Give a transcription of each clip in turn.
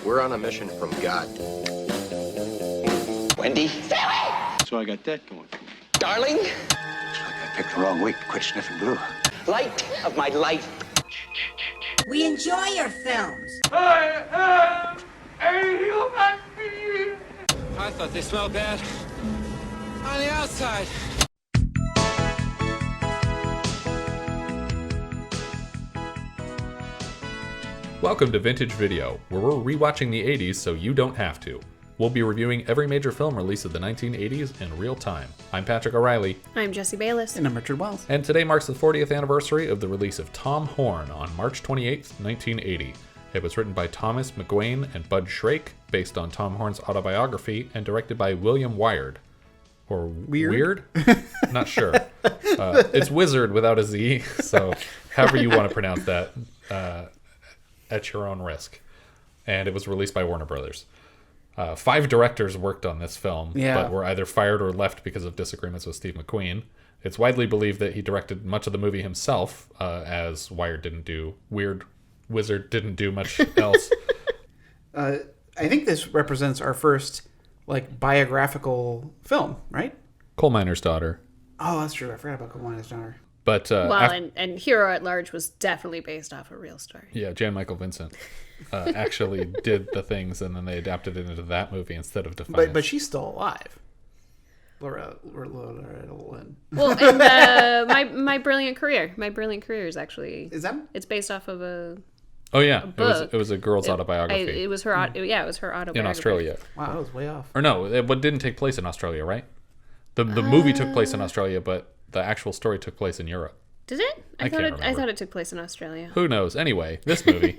We're on a mission from God. Wendy? So I got that going for me. Darling? Looks like I picked the wrong week to quit sniffing glue. Light of my life. We enjoy your films. I am a human being. I thought they smelled bad on the outside. Welcome to Vintage Video, where we're rewatching the 80s so you don't have to. We'll be reviewing every major film release of the 1980s in real time. I'm Patrick O'Reilly. I'm Jesse Bayless. And I'm Richard Wells. And today marks the 40th anniversary of the release of Tom Horn on March 28th, 1980. It was written by Thomas McGuane and Bud Shrake, based on Tom Horn's autobiography, and directed by William Wiard. Or Weird? Not sure. It's Wizard without a Z, so however you want to pronounce that, at your own risk. And it was released by Warner Brothers. 5 directors worked on this film, but were either fired or left because of disagreements with Steve McQueen. It's widely believed that he directed much of the movie himself, as Wizard didn't do much else. I think this represents our first biographical film, right? Coal Miner's Daughter. Oh, that's true. I forgot about Coal Miner's Daughter. But and Hero at Large was definitely based off a real story. Yeah, Jan Michael Vincent actually did the things, and then they adapted it into that movie instead of Defiance. But she's still alive. Laura Lynn. Well, and My Brilliant Career. My Brilliant Career is actually... Is that? It's based off of a... Oh yeah, book. It was a girl's autobiography. It was her autobiography in Australia. Wow, that was way off. Or no, it didn't take place in Australia, right? The movie took place in Australia, but the actual story took place in Europe. Did it? I thought it took place in Australia. Who knows? Anyway, this movie.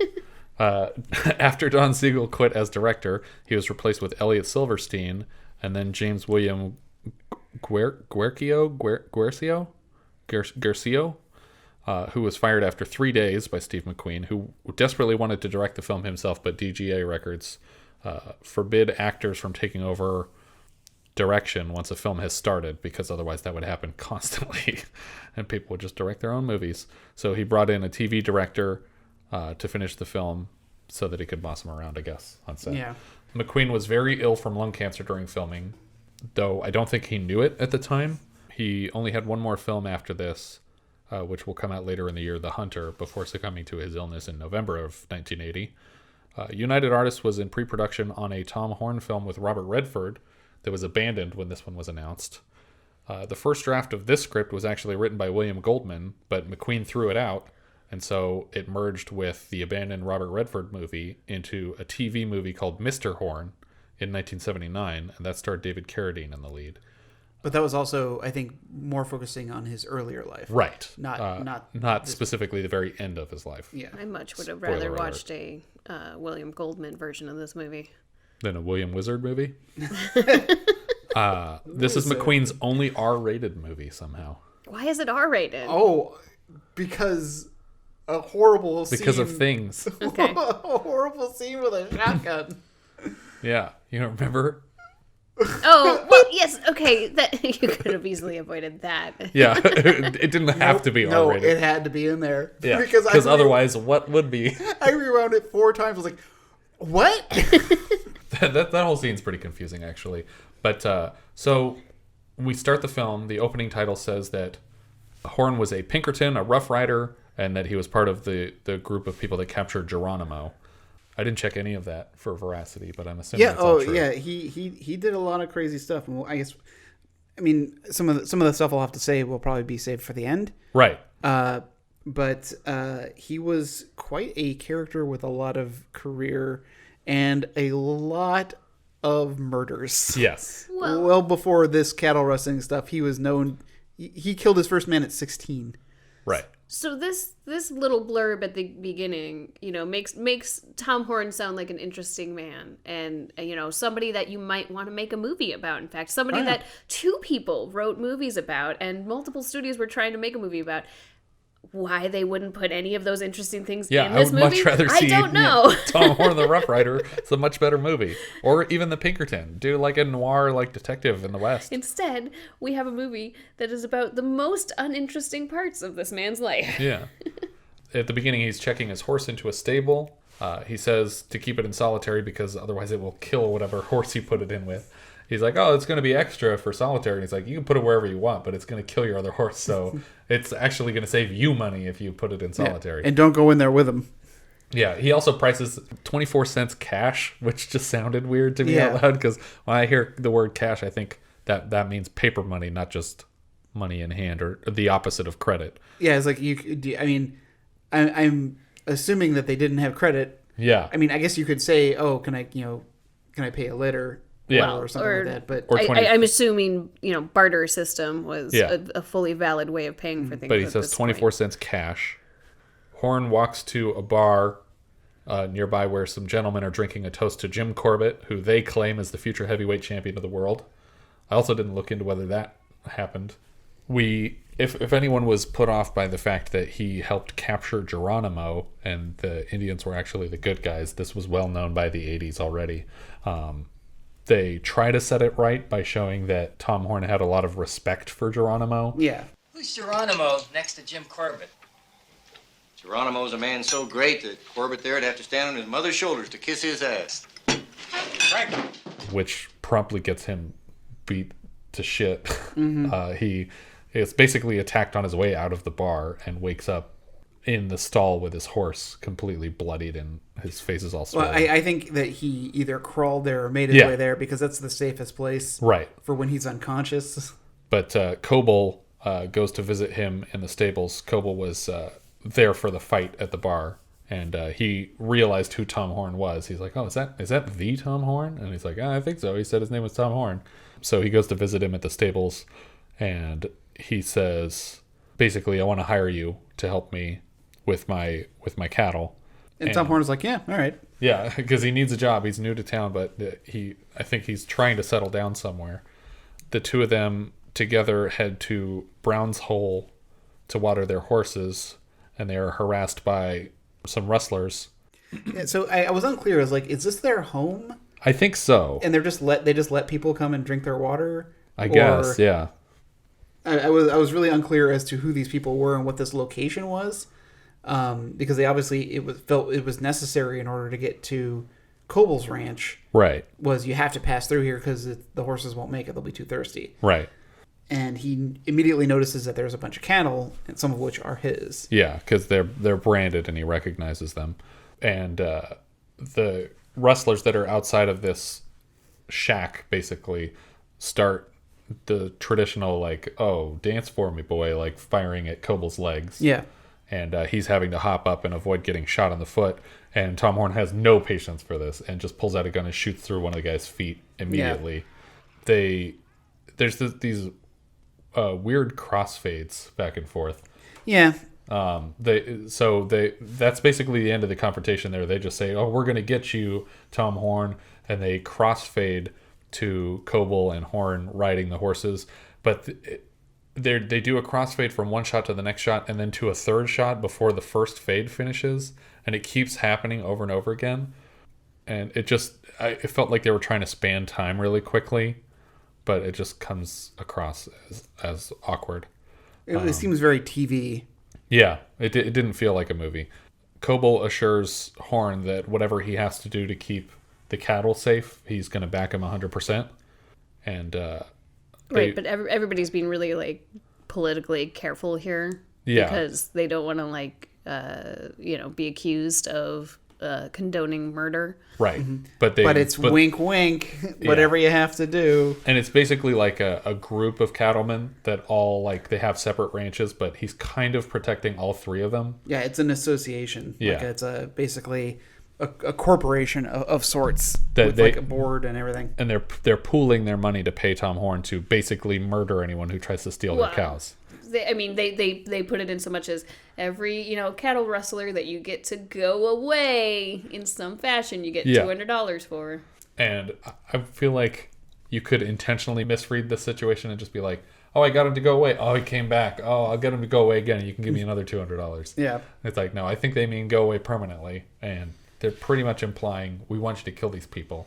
After Don Siegel quit as director, he was replaced with Elliot Silverstein, and then James William Guercio, who was fired after 3 days by Steve McQueen, who desperately wanted to direct the film himself, but DGA records forbid actors from taking over direction once a film has started, because otherwise that would happen constantly and people would just direct their own movies. So he brought in a TV director to finish the film so that he could boss him around, I guess, on set. Yeah. McQueen was very ill from lung cancer during filming, though I don't think he knew it at the time. He only had one more film after this, which will come out later in the year, The Hunter, before succumbing to his illness in November of 1980. United Artists was in pre-production on a Tom Horn film with Robert Redford that was abandoned when this one was announced. The first draft of this script was actually written by William Goldman, but McQueen threw it out, and so it merged with the abandoned Robert Redford movie into a TV movie called Mr. Horn in 1979, and that starred David Carradine in the lead. But that was also, I think, more focusing on his earlier life. Right. Not specifically the very end of his life. Yeah. I much would have rather watched a William Goldman version of this movie. Than a William Wizard movie? This is McQueen's only R-rated movie somehow. Why is it R-rated? Oh, because a horrible scene. Because of things. Okay. A horrible scene with a shotgun. Yeah. You don't remember? Oh, well, yes, okay. That you could have easily avoided that. Yeah. It didn't have to be R-rated. No, it had to be in there. Yeah. Because otherwise, what would be? I rewound it 4 times. I was like, what? that whole scene's pretty confusing, actually. But so when we start the film, the opening title says that Horn was a Pinkerton, a Rough Rider, and that he was part of the group of people that captured Geronimo. I didn't check any of that for veracity, but I'm assuming it's all true. Yeah. He did a lot of crazy stuff, and some of the stuff I'll have to say will probably be saved for the end. Right. But he was quite a character with a lot of career and a lot of murders. Yes. Well before this cattle rustling stuff, he was known. He killed his first man at 16. Right. So this little blurb at the beginning, makes Tom Horn sound like an interesting man, and somebody that you might want to make a movie about. In fact, somebody that 2 people wrote movies about, and multiple studios were trying to make a movie about. Why they wouldn't put any of those interesting things in this movie? I would much rather see I don't know. Tom Horn the Rough Rider. It's a much better movie. Or even the Pinkerton. Do like a noir detective in the West. Instead, we have a movie that is about the most uninteresting parts of this man's life. Yeah. At the beginning, he's checking his horse into a stable. He says to keep it in solitary because otherwise it will kill whatever horse you put it in with. He's like, oh, it's going to be extra for solitary. And he's like, you can put it wherever you want, but it's going to kill your other horse. So it's actually going to save you money if you put it in solitary. Yeah. And don't go in there with him. Yeah, he also prices 24 cents cash, which just sounded weird to me out loud. Because when I hear the word cash, I think that means paper money, not just money in hand, or the opposite of credit. Yeah, it's like I'm assuming that they didn't have credit. Yeah. I mean, I guess you could say, oh, can I pay a letter? Yeah. Or something like that. But I'm assuming, barter system was a fully valid way of paying for things. But he says 24 cents cash. Horn walks to a bar nearby where some gentlemen are drinking a toast to Jim Corbett, who they claim is the future heavyweight champion of the world. I also didn't look into whether that happened. If anyone was put off by the fact that he helped capture Geronimo and the Indians were actually the good guys, this was well known by the 80s already. They try to set it right by showing that Tom Horn had a lot of respect for Geronimo. Yeah. Who's Geronimo next to Jim Corbett? Geronimo's a man so great that Corbett there'd have to stand on his mother's shoulders to kiss his ass. Frank. Which promptly gets him beat to shit. Mm-hmm. He is basically attacked on his way out of the bar and wakes up in the stall with his horse completely bloodied and his face is all swollen. Well, I think that he either crawled there or made his way there because that's the safest place for when he's unconscious. But Coble goes to visit him in the stables. Coble was there for the fight at the bar, and he realized who Tom Horn was. He's like, oh, is that the Tom Horn? And he's like, I think so. He said his name was Tom Horn. So he goes to visit him at the stables, and he says, basically, I want to hire you to help me with my cattle. And Tom Horn is like, yeah, all right. Yeah, because he needs a job. He's new to town, but I think he's trying to settle down somewhere. The two of them together head to Brown's Hole to water their horses, and they are harassed by some rustlers. Yeah, so I was unclear. I was like, is this their home? I think so. And they just let people come and drink their water? I guess, yeah. I was really unclear as to who these people were and what this location was. Because they obviously felt it was necessary in order to get to Coble's ranch. Right. Was you have to pass through here because the horses won't make it; they'll be too thirsty. Right. And he immediately notices that there's a bunch of cattle, and some of which are his. Yeah, because they're branded, and he recognizes them. And the rustlers that are outside of this shack basically start the traditional like, "Oh, dance for me, boy!" like firing at Coble's legs. Yeah. And he's having to hop up and avoid getting shot in the foot. And Tom Horn has no patience for this and just pulls out a gun and shoots through one of the guy's feet immediately. Yeah. There's these weird crossfades back and forth. Yeah. That's basically the end of the confrontation there. They just say, oh, we're going to get you, Tom Horn. And they crossfade to Coble and Horn riding the horses. But they do a crossfade from one shot to the next shot and then to a third shot before the first fade finishes, and it keeps happening over and over again. And it felt like they were trying to span time really quickly, but it just comes across as awkward. It seems very TV. Yeah, it didn't feel like a movie. Coble assures Horn that whatever he has to do to keep the cattle safe, he's going to back him 100%. And right, but everybody's being really like politically careful here, because they don't want to be accused of condoning murder. Right, Mm-hmm. but it's wink, wink, whatever you have to do. And it's basically like a group of cattlemen that all they have separate ranches, but he's kind of protecting all three of them. Yeah, it's an association. Yeah, it's basically a corporation of sorts with a board and everything. And they're pooling their money to pay Tom Horn to basically murder anyone who tries to steal their cows. They put it in so much as every cattle rustler that you get to go away in some fashion, you get $200 for. And I feel like you could intentionally misread the situation and just be like, oh, I got him to go away. Oh, he came back. Oh, I'll get him to go away again. You can give me another $200. Yeah. It's like, no, I think they mean go away permanently. And they're pretty much implying we want you to kill these people.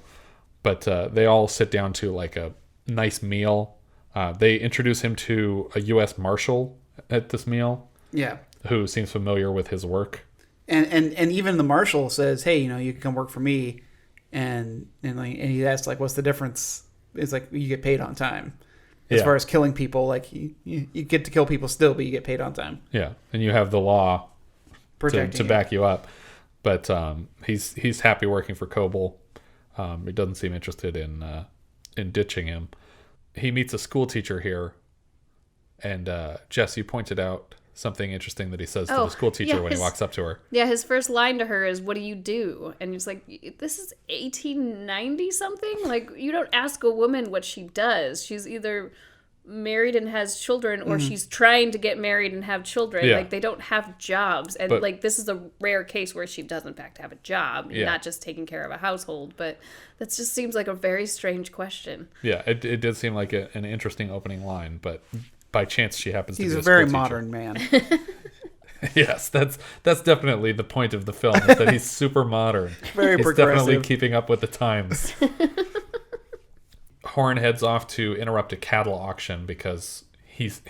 But they all sit down to like a nice meal. They introduce him to a U.S. Marshal at this meal. Yeah. Who seems familiar with his work. And even the marshal says, hey, you can come work for me. And he asks, like, what's the difference? It's like, you get paid on time. As far as killing people, like, you get to kill people still, but you get paid on time. Yeah, and you have the law to you. back you up. But he's happy working for Coble. He doesn't seem interested in ditching him. He meets a school teacher here. And Jess, you pointed out something interesting that he says to the school teacher when he walks up to her. Yeah, his first line to her is, "What do you do?" And he's like, "This is 1890 something. Like, you don't ask a woman what she does. She's either married and has children, or she's trying to get married and have children. Yeah. Like, they don't have jobs. And like, this is a rare case where she does in fact have a job, not just taking care of a household. But that just seems like a very strange question. Yeah, it did seem like an interesting opening line, but by chance she happens to be a very school modern teacher. man. Yes, that's definitely the point of the film, is that he's super modern. Very he's progressive. definitely keeping up with the times. Horn heads off to interrupt a cattle auction because he's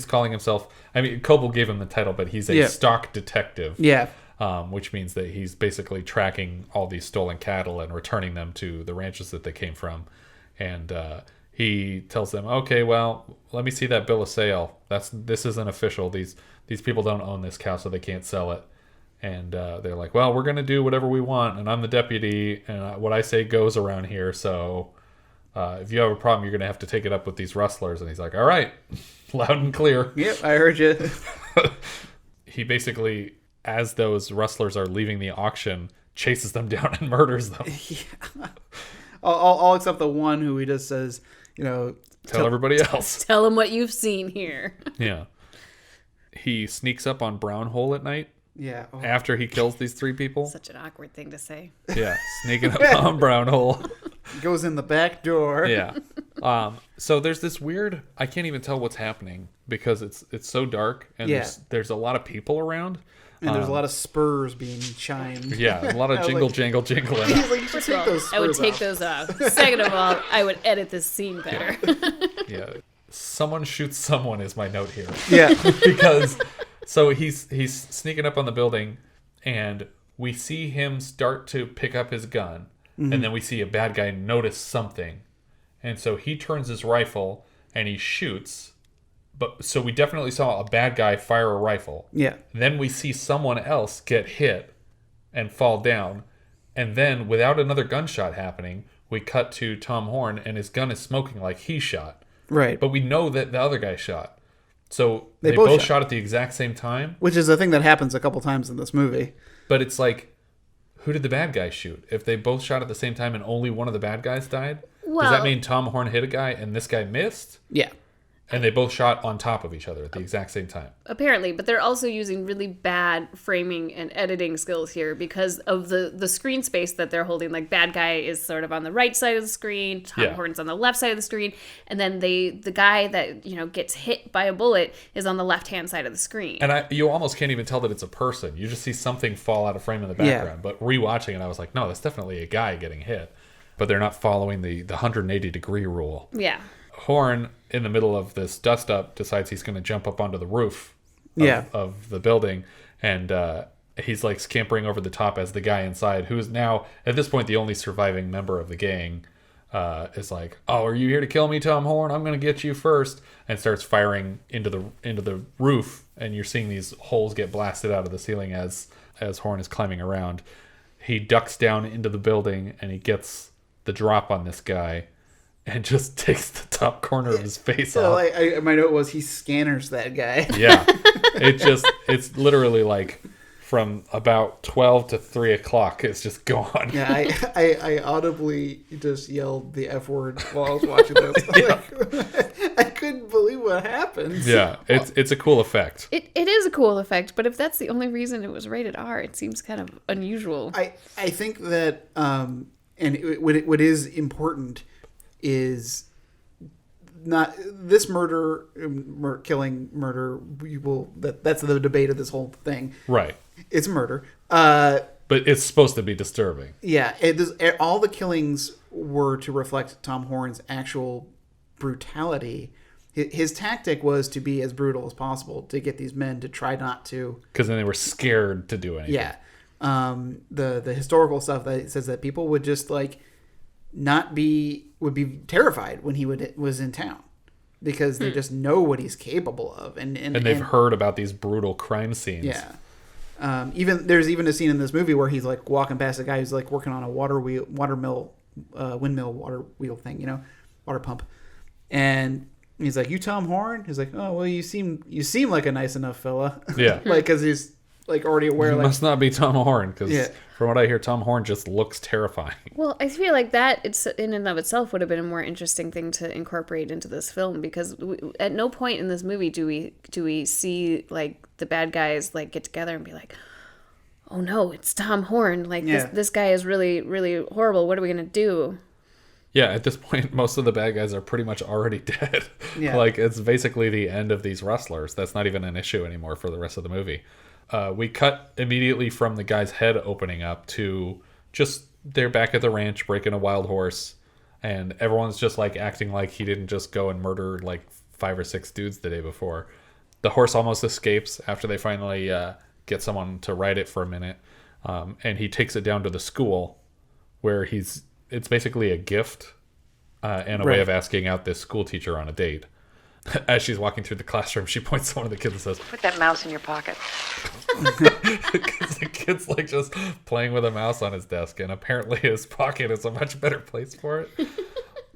calling himself, I mean, Coble gave him the title, but he's a stock detective. Yeah. Which means that he's basically tracking all these stolen cattle and returning them to the ranches that they came from. And he tells them, okay, well, let me see that bill of sale. This isn't official. These people don't own this cow, so they can't sell it. And they're like, well, we're going to do whatever we want, and I'm the deputy, and what I say goes around here, so if you have a problem, you're going to have to take it up with these rustlers. And he's like, all right, loud and clear. Yep, I heard you. He basically, as those rustlers are leaving the auction, chases them down and murders them. Yeah. All except the one who he just says, Tell everybody else. Tell them what you've seen here. Yeah. He sneaks up on Brown Hole at night. Yeah. Oh. After he kills these three people. Such an awkward thing to say. Yeah, sneaking up on Brown Hole. Goes in the back door. Yeah. So there's this weird, I can't even tell what's happening because it's so dark and there's a lot of people around. And there's a lot of spurs being chimed. Yeah, a lot of jingle, jangle, jingling. He's like, first of all, I would take those off. Second of all, I would edit this scene better. Yeah. Someone shoots someone is my note here. Yeah. Because so he's sneaking up on the building and we see him start to pick up his gun. Mm-hmm. And then we see a bad guy notice something. And so he turns his rifle and he shoots. But so we definitely saw a bad guy fire a rifle. Yeah. Then we see someone else get hit and fall down. And then without another gunshot happening, we cut to Tom Horn and his gun is smoking like he shot. Right. But we know that the other guy shot. So they both shot at the exact same time. Which is a thing that happens a couple times in this movie. But it's like, who did the bad guy shoot? If they both shot at the same time and only one of the bad guys died? Does that mean Tom Horn hit a guy and this guy missed? Yeah. And they both shot on top of each other at the exact same time. Apparently, but they're also using really bad framing and editing skills here because of the screen space that they're holding. Like, bad guy is sort of on the right side of the screen, Tom Horn's on the left side of the screen, and then the guy that gets hit by a bullet is on the left-hand side of the screen. And you almost can't even tell that it's a person. You just see something fall out of frame in the background. Yeah. But rewatching it, I was like, no, that's definitely a guy getting hit. But they're not following the 180-degree rule. Yeah. Horn, in the middle of this dust-up, decides he's going to jump up onto the roof of the building. And he's like scampering over the top as the guy inside, who is now, at this point, the only surviving member of the gang, is like, oh, are you here to kill me, Tom Horn? I'm going to get you first. And starts firing into the roof. And you're seeing these holes get blasted out of the ceiling as Horn is climbing around. He ducks down into the building and he gets the drop on this guy. And just takes the top corner of his face off. My note was he scanners that guy. Yeah. It's literally like from about 12 to 3 o'clock, it's just gone. Yeah, I audibly just yelled the F word while I was watching this. I couldn't believe what happened. Yeah, it's a cool effect. It is a cool effect, but if that's the only reason it was rated R, it seems kind of unusual. I think that, what is important is not this killing murder. That's the debate of this whole thing. Right. It's murder. But it's supposed to be disturbing. Yeah. All the killings were to reflect Tom Horn's actual brutality. his tactic was to be as brutal as possible to get these men to try not to. Because then they were scared to do anything. Yeah. The historical stuff that says that people would just like would be terrified when he was in town because they just know what he's capable of, and they've heard about these brutal crime scenes. Yeah. There's even a scene in this movie where he's like walking past a guy who's like working on a windmill water wheel thing, water pump, and he's like, "You Tom Horn?" He's like, "Oh well, you seem like a nice enough fella." Yeah. Like because he's like already aware. You like, must not be Tom Horn because from what I hear, Tom Horn just looks terrifying. Well, I feel like that in and of itself would have been a more interesting thing to incorporate into this film because at no point in this movie do we see like the bad guys like get together and be like, "Oh no, it's Tom Horn! Like this guy is really really horrible. What are we gonna do?" Yeah, at this point, most of the bad guys are pretty much already dead. Yeah. Like it's basically the end of these wrestlers. That's not even an issue anymore for the rest of the movie. We cut immediately from the guy's head opening up to just they're back at the ranch breaking a wild horse, and everyone's just like acting like he didn't just go and murder like 5 or 6 dudes the day before. The horse almost escapes after they finally get someone to ride it for a minute, and he takes it down to the school where it's basically a gift and a way of asking out this school teacher on a date. As she's walking through the classroom, she points to one of the kids and says, "Put that mouse in your pocket." Because the kid's like just playing with a mouse on his desk, and apparently his pocket is a much better place for it.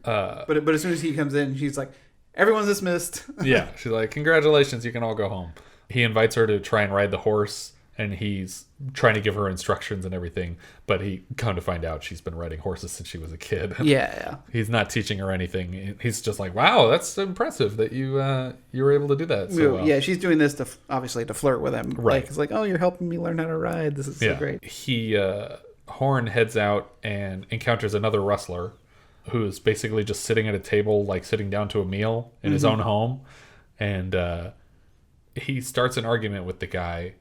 But as soon as he comes in, she's like, "Everyone's dismissed." Yeah, she's like, "Congratulations, you can all go home." He invites her to try and ride the horse, and he's trying to give her instructions and everything, but he come to find out she's been riding horses since she was a kid. Yeah. He's not teaching her anything. He's just like, "Wow, that's impressive that you were able to do that so well." Yeah, she's doing this obviously to flirt with him. Right. Like, it's like, "Oh, you're helping me learn how to ride. This is so great." Horn heads out and encounters another wrestler who's basically just sitting at a table, like sitting down to a meal in his own home, and he starts an argument with the guy.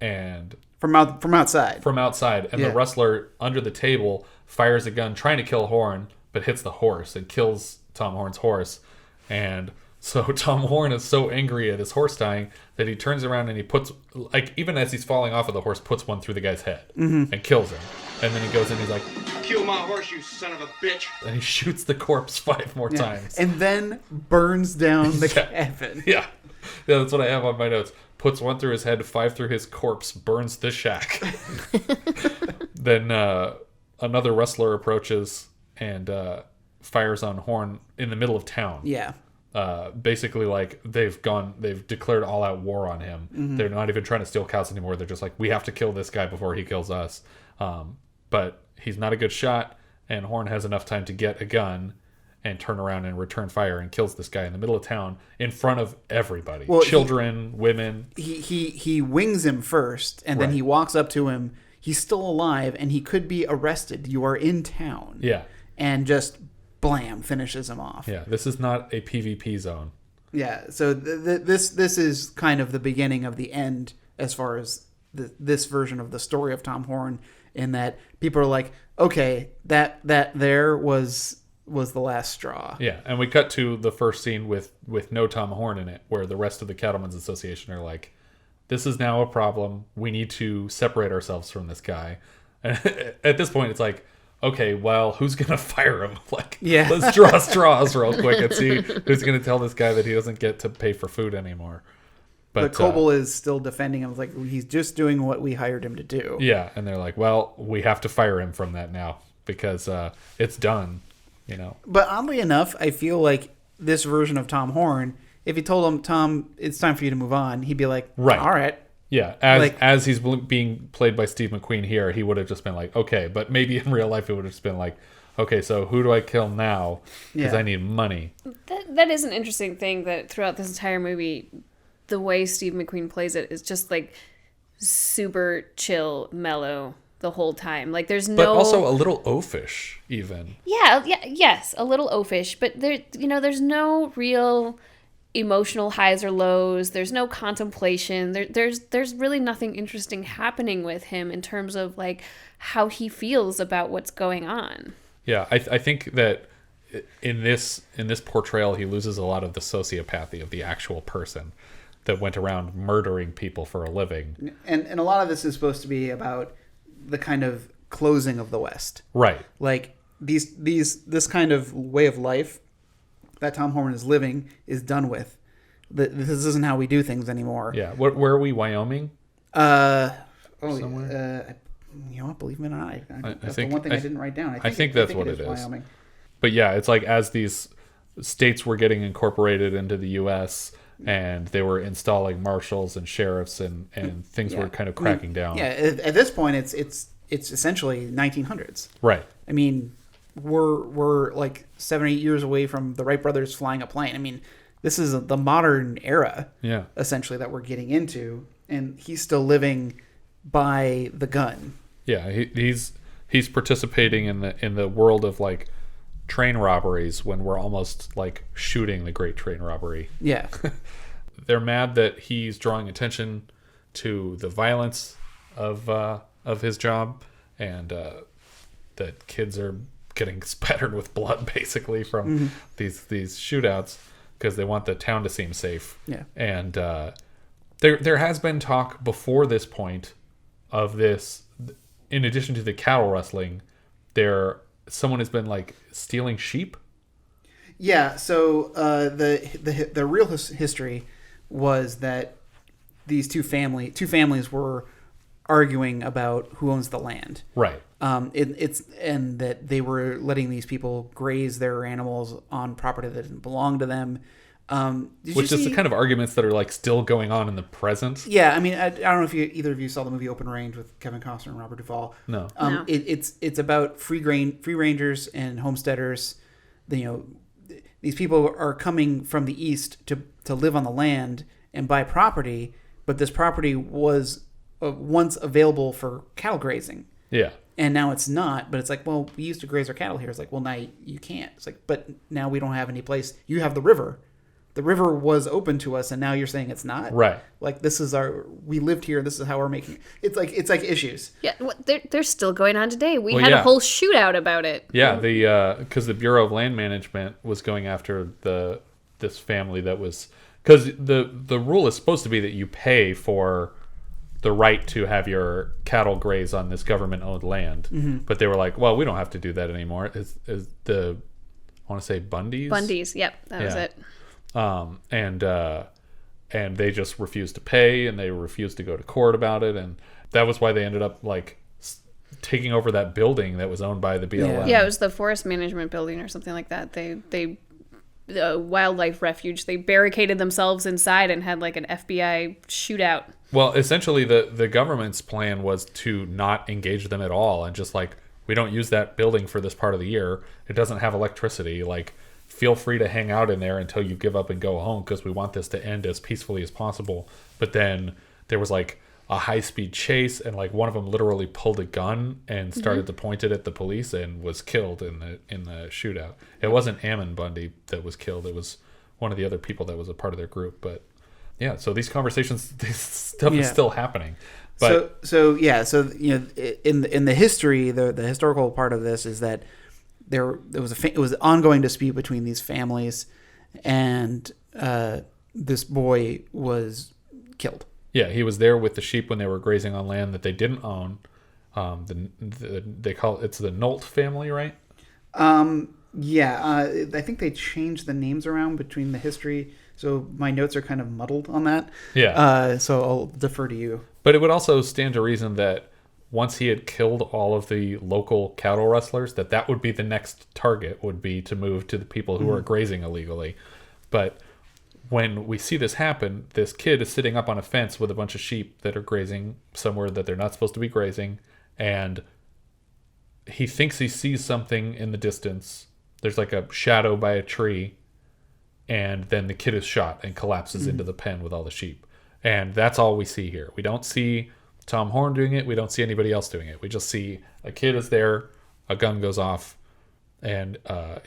And from outside, and the wrestler under the table fires a gun trying to kill Horn, but hits the horse and kills Tom Horn's horse. And so Tom Horn is so angry at his horse dying that he turns around and he puts, like, even as he's falling off of the horse, puts one through the guy's head and kills him. And then he goes in, he's like, Kill my horse, you son of a bitch. And he shoots the corpse 5 more times. And then burns down the cabin. Yeah, that's what I have on my notes. Puts 1 through his head, 5 through his corpse, burns the shack. Then another wrestler approaches and fires on Horn in the middle of town. Yeah. Basically, like, they've declared all-out war on him. They're not even trying to steal cows anymore. They're just like, we have to kill this guy before he kills us. But he's not a good shot, and Horn has enough time to get a gun and turn around and return fire and kills this guy in the middle of town in front of everybody. Well, children, women. He wings him first, and then he walks up to him. He's still alive, and he could be arrested. You are in town. Yeah. And just, blam, finishes him off. Yeah, this is not a PvP zone. Yeah, so this is kind of the beginning of the end as far as this version of the story of Tom Horn, in that people are like, okay, that there was the last straw. Yeah, and we cut to the first scene with no Tom Horn in it, where the rest of the Cattlemen's Association are like, this is now a problem. We need to separate ourselves from this guy. And at this point, it's like, okay, well, who's going to fire him? Like, let's draw straws real quick and see who's going to tell this guy that he doesn't get to pay for food anymore. But Coble is still defending him. Like, he's just doing what we hired him to do. Yeah, and they're like, well, we have to fire him from that now because it's done. You know. But oddly enough, I feel like this version of Tom Horn, if you told him, Tom, it's time for you to move on, he'd be like, right. All right. Yeah, as he's being played by Steve McQueen here, he would have just been like, okay. But maybe in real life, it would have just been like, okay, so who do I kill now? Because I need money. That is an interesting thing that throughout this entire movie, the way Steve McQueen plays it is just like super chill, mellow the whole time. Like there's no, but also a little oafish even. Yes, a little oafish, but there's no real emotional highs or lows. There's no contemplation. There's really nothing interesting happening with him in terms of like how he feels about what's going on. Yeah, I think that in this portrayal, he loses a lot of the sociopathy of the actual person that went around murdering people for a living. And a lot of this is supposed to be about the kind of closing of the West. Right. Like this kind of way of life that Tom Horn is living is done with. This isn't how we do things anymore. Yeah. Where are we? Wyoming? Somewhere. You know what? Believe me or not, that's the one thing I didn't write down. I think that's what it is. Wyoming. But yeah, it's like as these states were getting incorporated into the U.S. and they were installing marshals and sheriffs and things were kind of cracking down. Yeah, at this point, it's essentially 1900s. Right. I mean, we're like 7 or 8 years away from the Wright brothers flying a plane. I mean, this is the modern era, essentially, that we're getting into, and he's still living by the gun. Yeah, he's participating in the world of like train robberies when we're almost like shooting the great train robbery. Yeah. They're mad that he's drawing attention to the violence of his job, and that kids are getting spattered with blood basically from these shootouts because they want the town to seem safe. Yeah. And there has been talk before this point of this, in addition to the cattle rustling, someone has been like stealing sheep. Yeah, so the real history was that these two families were arguing about who owns the land. Right. It's and that they were letting these people graze their animals on property that didn't belong to them. Which is the kind of arguments that are like still going on in the present. Yeah, I mean, I don't know if either of you saw the movie Open Range with Kevin Costner and Robert Duvall. No. No. It's about free rangers and homesteaders. These people are coming from the east to live on the land and buy property, but this property was once available for cattle grazing. Yeah. And now it's not, but it's like, well, we used to graze our cattle here. It's like, well, now you can't. It's like, but now we don't have any place. You have the river. The river was open to us, and now you're saying it's not? Right. Like, we lived here, this is how we're making it. It's like issues. Yeah, they're still going on today. We had a whole shootout about it. Yeah, because the Bureau of Land Management was going after this family that was, because the rule is supposed to be that you pay for the right to have your cattle graze on this government-owned land, but they were like, well, we don't have to do that anymore. Is I want to say Bundy's? Bundy's, yep, that was it. And they just refused to pay, and they refused to go to court about it, and that was why they ended up like taking over that building that was owned by the BLM. Yeah, it was the Forest Management Building or something like that. They the wildlife refuge. They barricaded themselves inside and had like an FBI shootout. Well, essentially, the government's plan was to not engage them at all, and just like, we don't use that building for this part of the year. It doesn't have electricity. Like, feel free to hang out in there until you give up and go home, because we want this to end as peacefully as possible. But then there was like a high-speed chase, and like one of them literally pulled a gun and started to point it at the police and was killed in the shootout. It wasn't Ammon Bundy that was killed. It was one of the other people that was a part of their group. But yeah, so these conversations, this stuff is still happening. But so in the history, the historical part of this is that it was an ongoing dispute between these families, and this boy was killed. Yeah, he was there with the sheep when they were grazing on land that they didn't own. They call it's the Nolt family, right? Yeah, I think they changed the names around between the history, so my notes are kind of muddled on that. Yeah. So I'll defer to you. But it would also stand to reason that once he had killed all of the local cattle rustlers, that would be the next target, would be to move to the people who are grazing illegally. But when we see this happen, this kid is sitting up on a fence with a bunch of sheep that are grazing somewhere that they're not supposed to be grazing, and he thinks he sees something in the distance. There's like a shadow by a tree, and then the kid is shot and collapses into the pen with all the sheep. And that's all we see here. We don't see Tom Horn doing it. We don't see anybody else doing it. We just see a kid is there, a gun goes off, and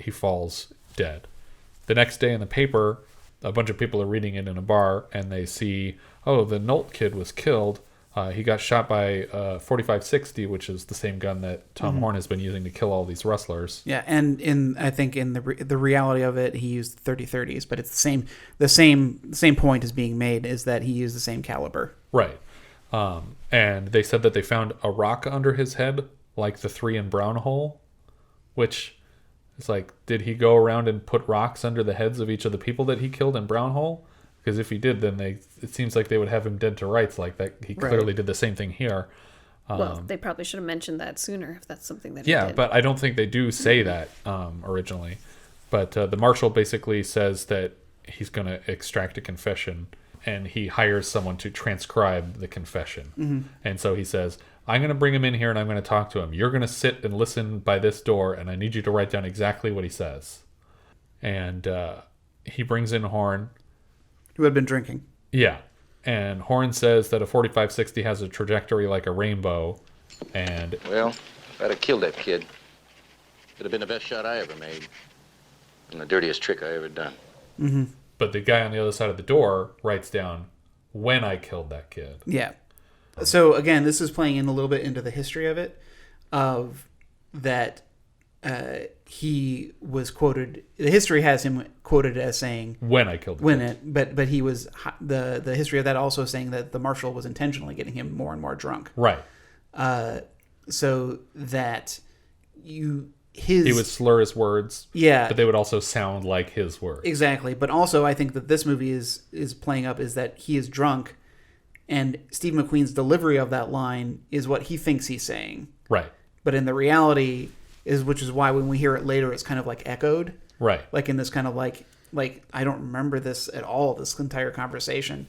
he falls dead. The next day in the paper, a bunch of people are reading it in a bar, and they see, oh, the Nolt kid was killed. He got shot by 4560, which is the same gun that Tom Horn has been using to kill all these rustlers. Yeah, and I think in the reality of it, he used 30-30s, but it's the same point is being made, is that he used the same caliber. Right. And they said that they found a rock under his head, like the 3 in Brown Hole, which is like, did he go around and put rocks under the heads of each of the people that he killed in Brown Hole? Because if he did, then it seems like they would have him dead to rights. Like that, he clearly did the same thing here. Well, they probably should have mentioned that sooner if that's something that he did. Yeah, but I don't think they do say that originally. But the marshal basically says that he's going to extract a confession, and he hires someone to transcribe the confession. And so he says, I'm going to bring him in here and I'm going to talk to him. You're going to sit and listen by this door, and I need you to write down exactly what he says. And he brings in Horn. Who had been drinking. Yeah. And Horn says that a 4560 has a trajectory like a rainbow. And Well, if I'd have killed that kid, it'd have been the best shot I ever made. And the dirtiest trick I ever done. but the guy on the other side of the door writes down when I killed that kid. Yeah. So again, this is playing in a little bit into the history of it, of that he was quoted. The history has him quoted as saying when I killed the kid. But he was the history of that also saying that the marshal was intentionally getting him more and more drunk. Right. So that he would slur his words. Yeah. But they would also sound like his words. Exactly. But also I think that this movie is playing up is that he is drunk, and Steve McQueen's delivery of that line is what he thinks he's saying. Right. But in the reality which is why when we hear it later, it's kind of like echoed. Right. Like in this kind of like I don't remember this at all, this entire conversation.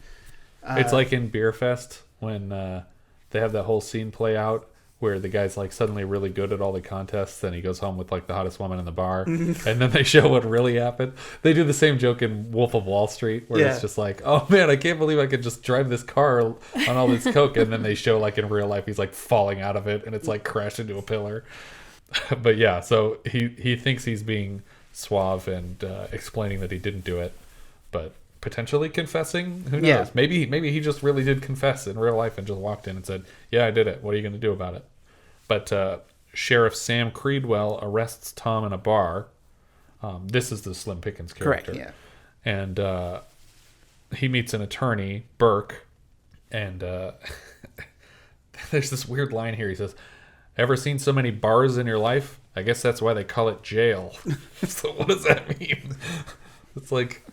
It's like in Beer Fest when they have that whole scene play out where the guy's like suddenly really good at all the contests and he goes home with like the hottest woman in the bar, and then they show what really happened. They do the same joke in Wolf of Wall Street where it's just like, oh man, I can't believe I could just drive this car on all this coke, and then they show like in real life he's like falling out of it and it's like crashed into a pillar. But yeah, so he thinks he's being suave and explaining that he didn't do it, but potentially confessing. Who knows? Yeah. Maybe he just really did confess in real life and just walked in and said, "Yeah, I did it. What are you going to do about it?" But Sheriff Sam Creedwell arrests Tom in a bar. This is the Slim Pickens character. Correct. Yeah. And he meets an attorney, Burke, and there's this weird line here. He says, "Ever seen so many bars in your life? I guess that's why they call it jail." So what does that mean? It's like,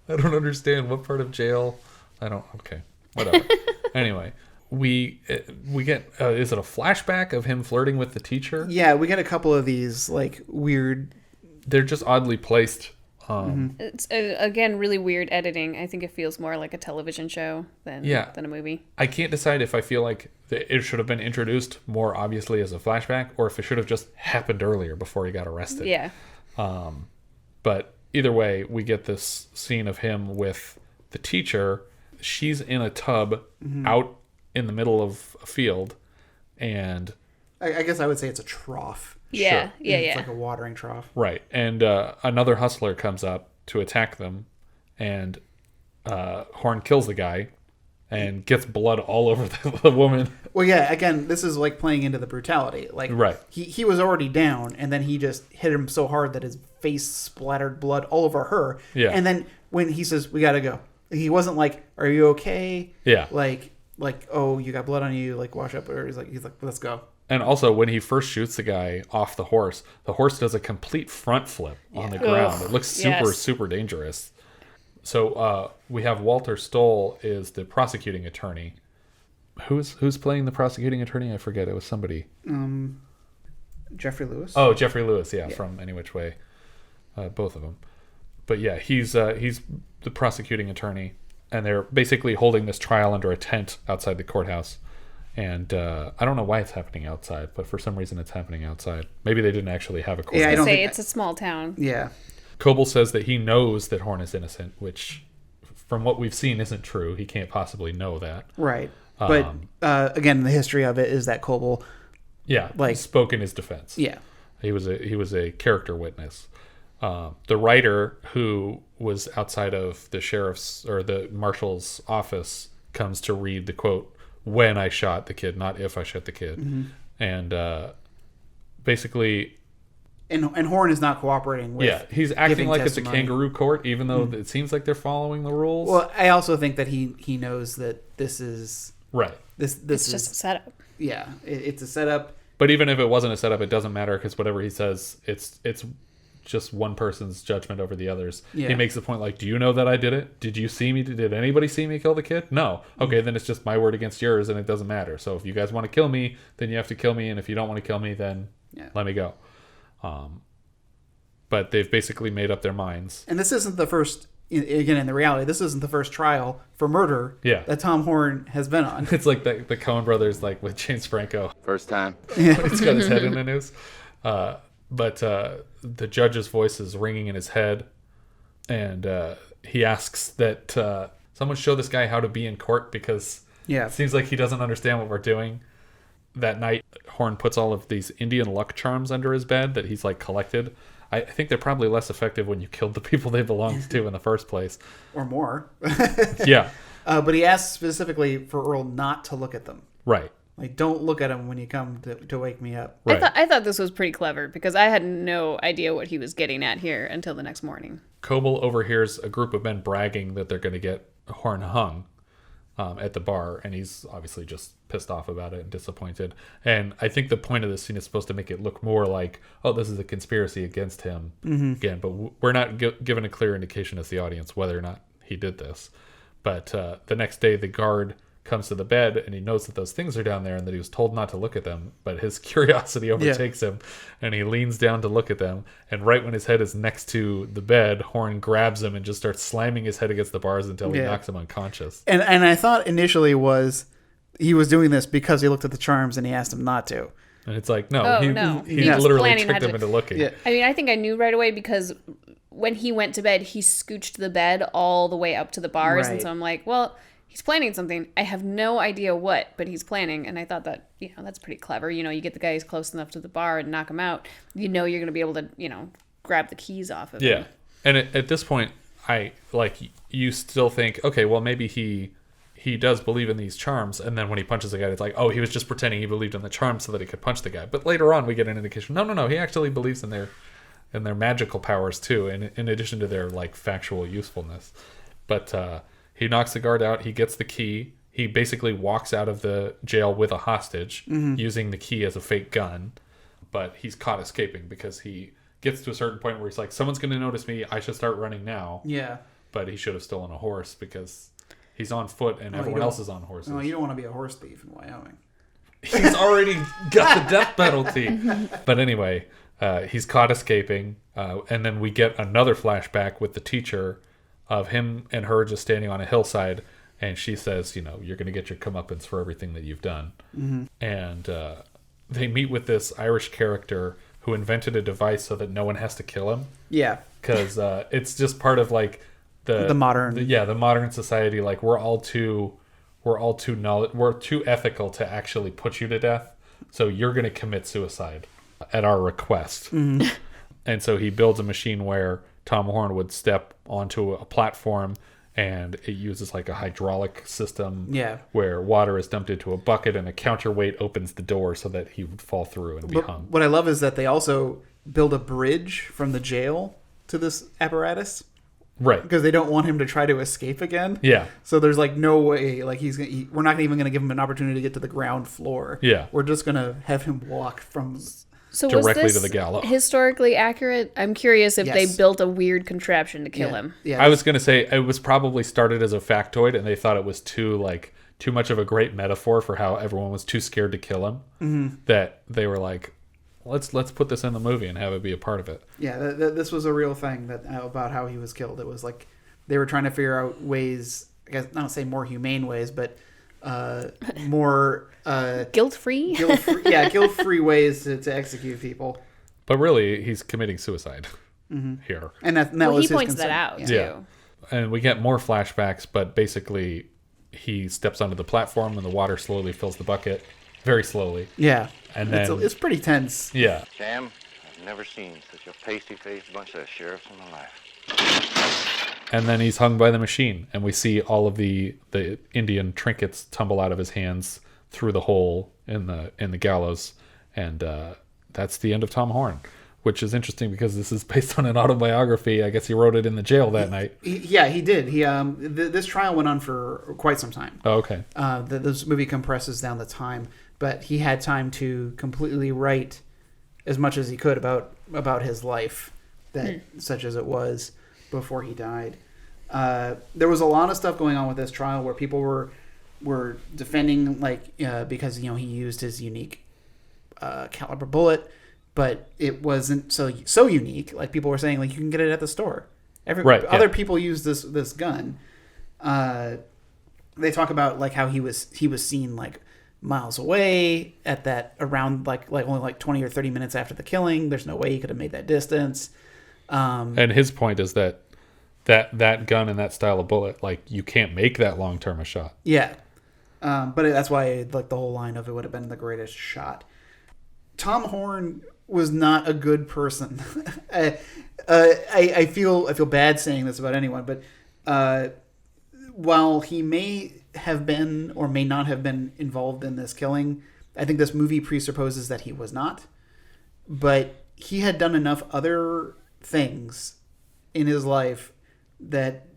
I don't understand what part of jail. Okay, whatever. Anyway, we get is it a flashback of him flirting with the teacher? Yeah, we get a couple of these like weird. They're just oddly placed. It's again really weird editing. I think it feels more like a television show than a movie. I can't decide if I feel like it should have been introduced more obviously as a flashback, or if it should have just happened earlier before he got arrested. Yeah. But either way, we get this scene of him with the teacher. She's in a tub out in the middle of a field, and I guess I would say it's a trough. Yeah, sure. It's like a watering trough. Right. And another hustler comes up to attack them, and Horn kills the guy and gets blood all over the woman. Well, yeah, again, this is like playing into the brutality. Like, right. He was already down, and then he just hit him so hard that his face splattered blood all over her. Yeah. And then when he says, "We gotta go," he wasn't like, "Are you okay?" Yeah. Like, "Oh, you got blood on you, like wash up," or he's like, "Let's go." And also, when he first shoots the guy off the horse does a complete front flip on the ground. It looks super dangerous. So we have Walter Stoll is the prosecuting attorney. Who's playing the prosecuting attorney? I forget. It was somebody. Geoffrey Lewis. Oh, Geoffrey Lewis. Yeah, from Any Which Way. Both of them. But yeah, he's the prosecuting attorney, and they're basically holding this trial under a tent outside the courthouse. And I don't know why it's happening outside, but for some reason it's happening outside. Maybe they didn't actually have a court. Yeah, I don't say think it's a small town. Yeah. Coble says that he knows that Horn is innocent, which, from what we've seen, isn't true. He can't possibly know that. Right. But again, the history of it is that Coble, spoke in his defense. Yeah. He was a character witness. The writer who was outside of the sheriff's or the marshal's office comes to read the quote, when I shot the kid, not if I shot the kid. Mm-hmm. And basically... And Horn is not cooperating with. Yeah, he's acting giving like testimony. it's a kangaroo court, even though it seems like they're following the rules. Well, I also think that he knows that this is right. This It's is just a setup. yeah. It's a setup. But even if it wasn't a setup, it doesn't matter because whatever he says, it's just one person's judgment over the others. Yeah. He makes the point like, "Do you know that I did it? Did you see me? Did anybody see me kill the kid? No. Okay, then it's just my word against yours, and it doesn't matter. So if you guys want to kill me, then you have to kill me, and if you don't want to kill me, then let me go." But they've basically made up their minds. And this isn't the first. Again, in the reality, this isn't the first trial for murder that Tom Horn has been on. It's like the Coen brothers, like with James Franco. First time. When he's got his head in the news. But the judge's voice is ringing in his head. And he asks that someone show this guy how to be in court because it seems like he doesn't understand what we're doing. That night, Horn puts all of these Indian luck charms under his bed that he's like collected. I think they're probably less effective when you killed the people they belonged to in the first place. Or more. Yeah. But he asks specifically for Earl not to look at them. Right. Like, don't look at him when you come to wake me up. Right. I thought this was pretty clever because I had no idea what he was getting at here until the next morning. Coble overhears a group of men bragging that they're going to get Horn hung at the bar, and he's obviously just pissed off about it and disappointed. And I think the point of this scene is supposed to make it look more like, oh, this is a conspiracy against him again, but we're not given a clear indication as the audience whether or not he did this. But the next day, the guard comes to the bed, and he knows that those things are down there and that he was told not to look at them, but his curiosity overtakes him, and he leans down to look at them, and right when his head is next to the bed, Horn grabs him and just starts slamming his head against the bars until he knocks him unconscious. And I thought initially he was doing this because he looked at the charms and he asked him not to. And it's like, he was literally planning tricked him into looking. Yeah. I mean, I think I knew right away because when he went to bed, he scooched the bed all the way up to the bars. Right. And so I'm like, well, he's planning something. I have no idea what, but he's planning. And I thought that, that's pretty clever. You get the guy who's close enough to the bar and knock him out. You're going to be able to, grab the keys off of him. Yeah. And at this point, you still think, okay, well, maybe he does believe in these charms. And then when he punches the guy, it's like, oh, he was just pretending he believed in the charms so that he could punch the guy. But later on, we get an indication, no, he actually believes in their magical powers too, in addition to their factual usefulness. But he knocks the guard out. He gets the key. He basically walks out of the jail with a hostage, using the key as a fake gun. But he's caught escaping because he gets to a certain point where he's like, someone's going to notice me. I should start running now. Yeah. But he should have stolen a horse because he's on foot and everyone else is on horses. No, you don't want to be a horse thief in Wyoming. He's already got the death penalty. But anyway, he's caught escaping. And then we get another flashback with the teacher of him and her just standing on a hillside. And she says, you're going to get your comeuppance for everything that you've done. Mm-hmm. And they meet with this Irish character who invented a device so that no one has to kill him. Yeah. Because it's just part of the modern the modern society. We're too ethical to actually put you to death, so you're going to commit suicide at our request. Mm-hmm. And so he builds a machine where Tom Horn would step onto a platform, and it uses a hydraulic system where water is dumped into a bucket and a counterweight opens the door so that he would fall through and be hung. What I love is that they also build a bridge from the jail to this apparatus. Right. Because they don't want him to try to escape again. Yeah. So there's no way, we're not even going to give him an opportunity to get to the ground floor. Yeah. We're just going to have him walk from directly to the gallows. Historically accurate? I'm curious if they built a weird contraption to kill him. Yeah. I was going to say it was probably started as a factoid and they thought it was too much of a great metaphor for how everyone was too scared to kill him. Mm-hmm. That they were like, let's put this in the movie and have it be a part of it. Yeah, this was a real thing about how he was killed. It was they were trying to figure out ways, I guess not say more humane ways, but more guilt-free. Guilt-free ways to execute people. But really, he's committing suicide here. And that was he his points concern. that out too. Yeah, and we get more flashbacks, but basically, he steps onto the platform and the water slowly fills the bucket. Very slowly. Yeah. And then it's pretty tense. Yeah. Sam, I've never seen such a pasty-faced bunch of sheriffs in my life. and then he's hung by the machine, and we see all of the Indian trinkets tumble out of his hands through the hole in the gallows, and that's the end of Tom Horn, which is interesting because this is based on an autobiography. I guess he wrote it in the jail that night. Yeah, he did. This trial went on for quite some time. Oh, okay. This movie compresses down the time, but he had time to completely write as much as he could about his life, such as it was before he died. There was a lot of stuff going on with this trial where people were defending, because he used his unique caliber bullet, but it wasn't so unique. Like, people were saying, like, you can get it at the store. Other people use this gun. They talk about like how he was seen like miles away at that around like only like 20 or 30 minutes after the killing. There's no way he could have made that distance. And his point is that gun and that style of bullet, like, you can't make that long term a shot. Yeah. But that's why like the whole line of it would have been the greatest shot. Tom Horn was not a good person. I feel bad saying this about anyone, but while he may have been or may not have been involved in this killing, I think this movie presupposes that he was not. But he had done enough other things in his life that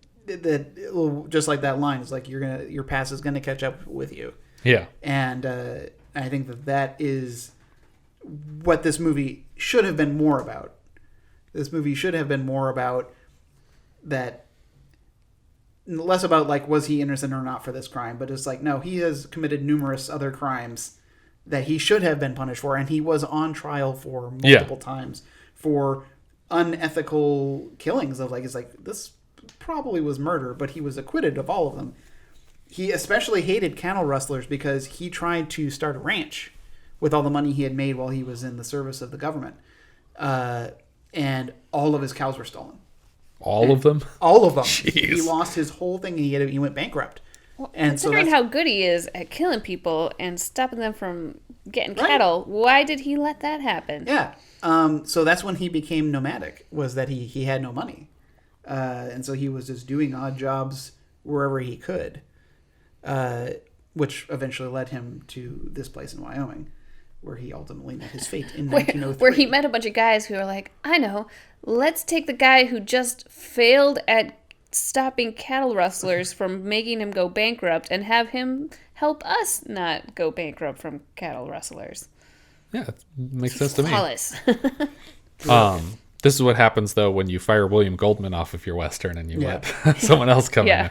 just like that line is like, your past is gonna catch up with you. Yeah. And I think that is what this movie should have been more about. This movie should have been more about that, less about like, was he innocent or not for this crime, but it's like, no, he has committed numerous other crimes that he should have been punished for, and he was on trial for multiple times for unethical killings of it's like, this probably was murder, but he was acquitted of all of them. He especially hated cattle rustlers because he tried to start a ranch with all the money he had made while he was in the service of the government. And all of his cows were stolen. All of them? All of them. Jeez. He lost his whole thing, and he went bankrupt. Well, and considering how good he is at killing people and stopping them from getting cattle, why did he let that happen? Yeah. So that's when he became nomadic, was that he had no money. And so he was just doing odd jobs wherever he could, which eventually led him to this place in Wyoming, where he ultimately met his fate in 1903. Where he met a bunch of guys who are like, I know, let's take the guy who just failed at stopping cattle rustlers from making him go bankrupt and have him help us not go bankrupt from cattle rustlers. Yeah, it makes sense to me. Flawless. This is what happens, though, when you fire William Goldman off of your Western and you let someone else come in and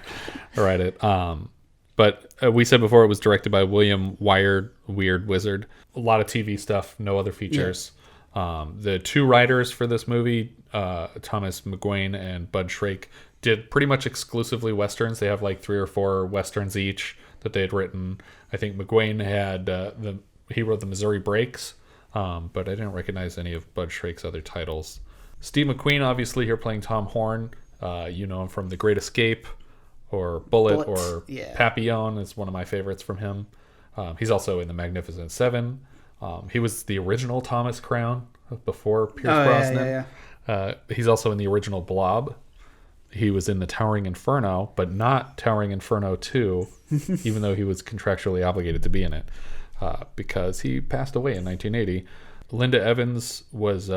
write it. But we said before it was directed by William Wiard, Wizard. A lot of TV stuff, no other features. Yeah. The two writers for this movie, Thomas McGuane and Bud Shrake, did pretty much exclusively Westerns. They have like 3 or 4 Westerns each that they had written. I think McGuane had, he wrote the Missouri Breaks, but I didn't recognize any of Bud Shrake's other titles. Steve McQueen, obviously, here playing Tom Horn. You know him from The Great Escape, or Bullet. Or Papillon is one of my favorites from him. He's also in The Magnificent Seven. He was the original Thomas Crown before Pierce Brosnan. He's also in the original Blob. He was in The Towering Inferno, but not Towering Inferno 2, even though he was contractually obligated to be in it, because he passed away in 1980. Linda Evans was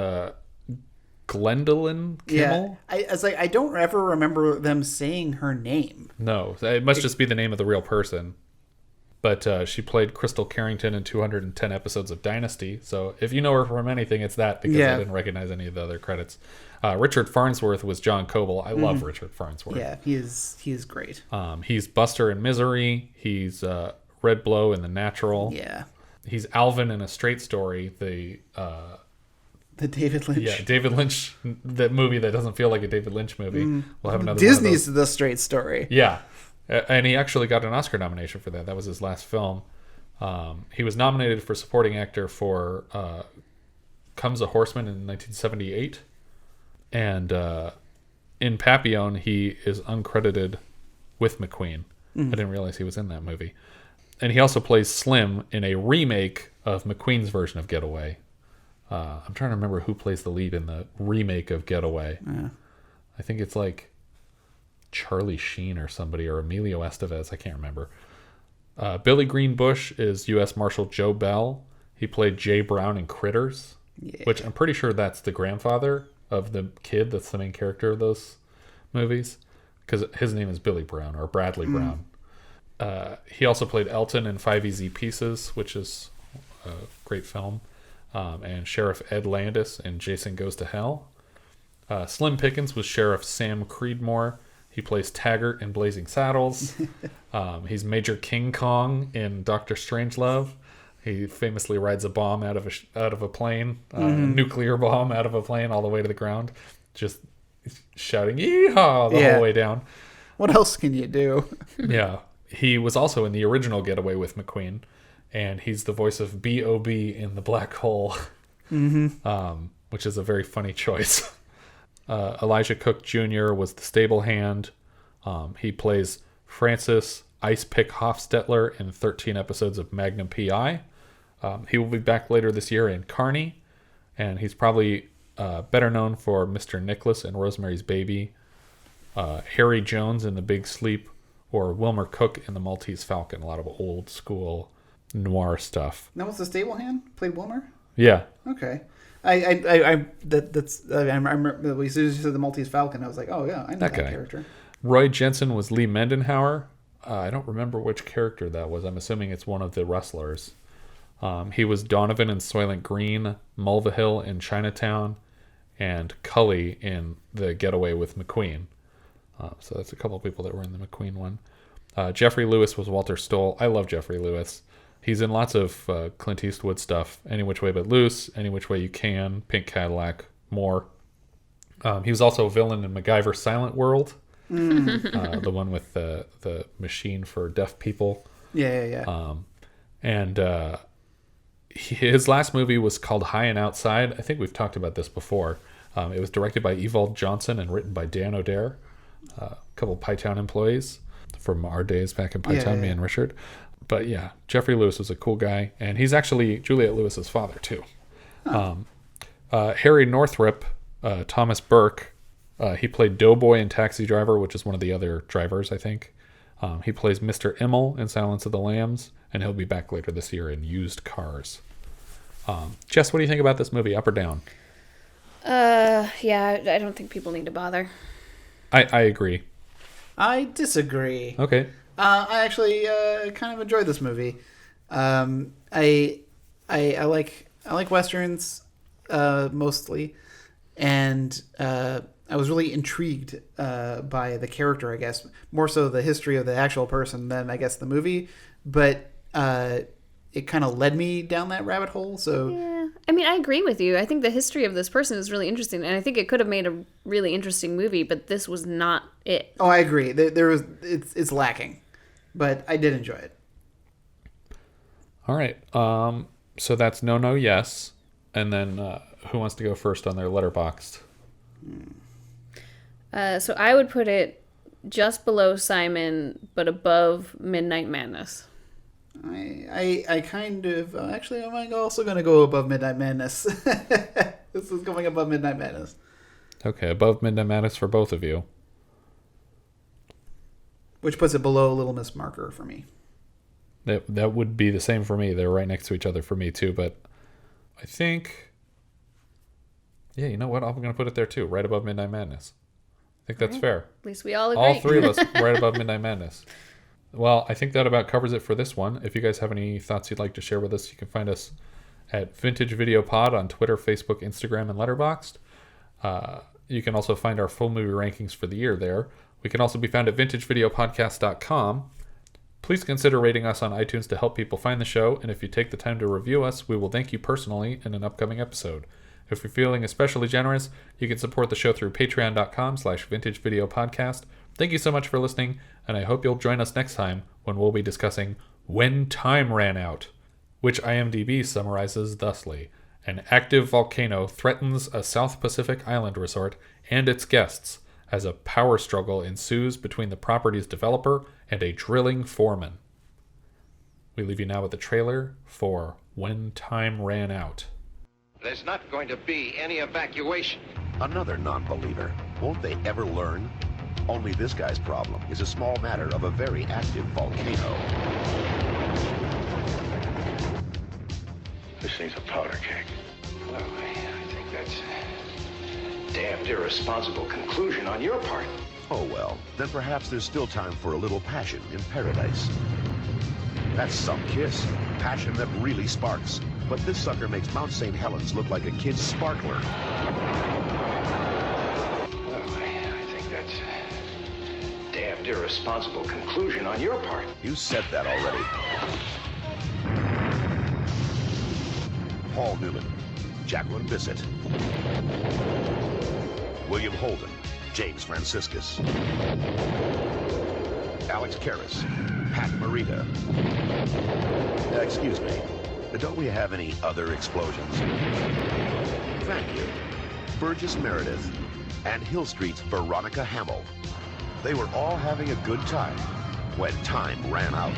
Glendolene Kimmel? Yeah, I don't ever remember them saying her name. No, it must just be the name of the real person. But she played Crystal Carrington in 210 episodes of Dynasty. So if you know her from anything, it's that, because I didn't recognize any of the other credits. Richard Farnsworth was John Coble. I love Richard Farnsworth. Yeah, he is great. He's Buster in Misery. He's Red Blow in The Natural. Yeah. He's Alvin in A Straight Story, the David Lynch. Yeah, David Lynch, that movie that doesn't feel like a David Lynch movie. We'll have another Disney's The Straight Story. Yeah. And he actually got an Oscar nomination for that. That was his last film. He was nominated for supporting actor for Comes a Horseman in 1978. And in Papillon, he is uncredited with McQueen. I didn't realize he was in that movie. And he also plays Slim in a remake of McQueen's version of Getaway. I'm trying to remember who plays the lead in the remake of Getaway. Yeah. I think it's like Charlie Sheen or somebody, or Emilio Estevez. I can't remember. Billy Greenbush is U.S. Marshal Joe Bell. He played Jay Brown in Critters, which I'm pretty sure that's the grandfather of the kid that's the main character of those movies, because his name is Billy Brown or Bradley Brown. He also played Elton in 5 Easy Pieces, which is a great film, and Sheriff Ed Landis in Jason Goes to Hell. Slim Pickens was Sheriff Sam Creedmore. He plays Taggart in Blazing Saddles. He's Major King Kong in Doctor Strangelove. He famously rides a bomb out of a plane, a nuclear bomb out of a plane all the way to the ground, just shouting "Yeehaw" the whole way down. What else can you do? Yeah. He was also in the original Getaway with McQueen, and he's the voice of B.O.B. in The Black Hole, which is a very funny choice. Elijah Cook Jr. was the Stablehand. He plays Francis Ice Pick Hofstetler in 13 episodes of Magnum P.I. He will be back later this year in Carney, and he's probably better known for Mr. Nicholas in Rosemary's Baby, Harry Jones in The Big Sleep, or Wilmer Cook in The Maltese Falcon. A lot of old school noir stuff. That was the Stablehand? Played Wilmer? Yeah. Okay. I remember as soon as you said the Maltese Falcon, I was like, oh yeah, I know that character. Roy Jensen was Lee Mendenhour. I don't remember which character that was. I'm assuming it's one of the wrestlers. He was Donovan in Soylent Green, Mulvihill in Chinatown, and Cully in The Getaway with McQueen. So that's a couple of people that were in the McQueen one. Geoffrey Lewis was Walter Stoll. I love Geoffrey Lewis. He's in lots of Clint Eastwood stuff. Any Which Way But Loose, Any Which Way You Can, Pink Cadillac, more. He was also a villain in MacGyver Silent World, the one with the machine for deaf people. Yeah. And his last movie was called High and Outside. I think we've talked about this before. It was directed by Ewald Johnson and written by Dan O'Dare, a couple of Pytown employees from our days back in Pytown, me and Richard. But yeah, Geoffrey Lewis was a cool guy, and he's actually Juliette Lewis's father too. Harry Northrop, Thomas Burke, he played Doughboy in Taxi Driver, which is one of the other drivers, I think. He plays Mr. Immel in Silence of the Lambs, and he'll be back later this year in Used Cars. Jess, what do you think about this movie, up or down? Yeah, I don't think people need to bother. I agree. I disagree. Okay. I actually kind of enjoyed this movie. I like westerns mostly, and I was really intrigued by the character. I guess more so the history of the actual person than I guess the movie, but it kind of led me down that rabbit hole. So yeah, I mean, I agree with you. I think the history of this person is really interesting, and I think it could have made a really interesting movie, but this was not it. Oh, I agree. It's lacking, but I did enjoy it. All right. So that's no, yes, and then who wants to go first on their Letterboxd? So I would put it just below Simon, but above Midnight Madness. I kind of actually I'm also going to go above Midnight Madness. This is going above Midnight Madness. Okay, above Midnight Madness for both of you. Which puts it below Little Miss Marker for me. That would be the same for me. They're right next to each other for me too, but I think, yeah, you know what? I'm going to put it there too, right above Midnight Madness. I think that's fair. At least we all agree. All three of us right above Midnight Madness. Well, I think that about covers it for this one. If you guys have any thoughts you'd like to share with us, you can find us at Vintage Video Pod on Twitter, Facebook, Instagram, and Letterboxd. You can also find our full movie rankings for the year there. We can also be found at vintagevideopodcast.com. Please consider rating us on iTunes to help people find the show, and if you take the time to review us, we will thank you personally in an upcoming episode. If you're feeling especially generous, you can support the show through patreon.com/vintagevideopodcast. Thank you so much for listening, and I hope you'll join us next time when we'll be discussing When Time Ran Out, which IMDb summarizes thusly. An active volcano threatens a South Pacific island resort and its guests as a power struggle ensues between the property's developer and a drilling foreman. We leave you now with the trailer for When Time Ran Out. There's not going to be any evacuation. Another non-believer. Won't they ever learn? Only this guy's problem is a small matter of a very active volcano. This thing's a powder keg. Well, I think that's a damned irresponsible conclusion on your part. Oh well, then perhaps there's still time for a little passion in paradise. That's some kiss. Passion that really sparks. But this sucker makes Mount St. Helens look like a kid's sparkler. Well, I think that's a damned irresponsible conclusion on your part. You said that already. Paul Newman, Jacqueline Bissett, William Holden, James Franciscus, Alex Karras, Pat Morita. Excuse me, don't we have any other explosions? Thank you. Burgess Meredith and Hill Street's Veronica Hamill. They were all having a good time when time ran out.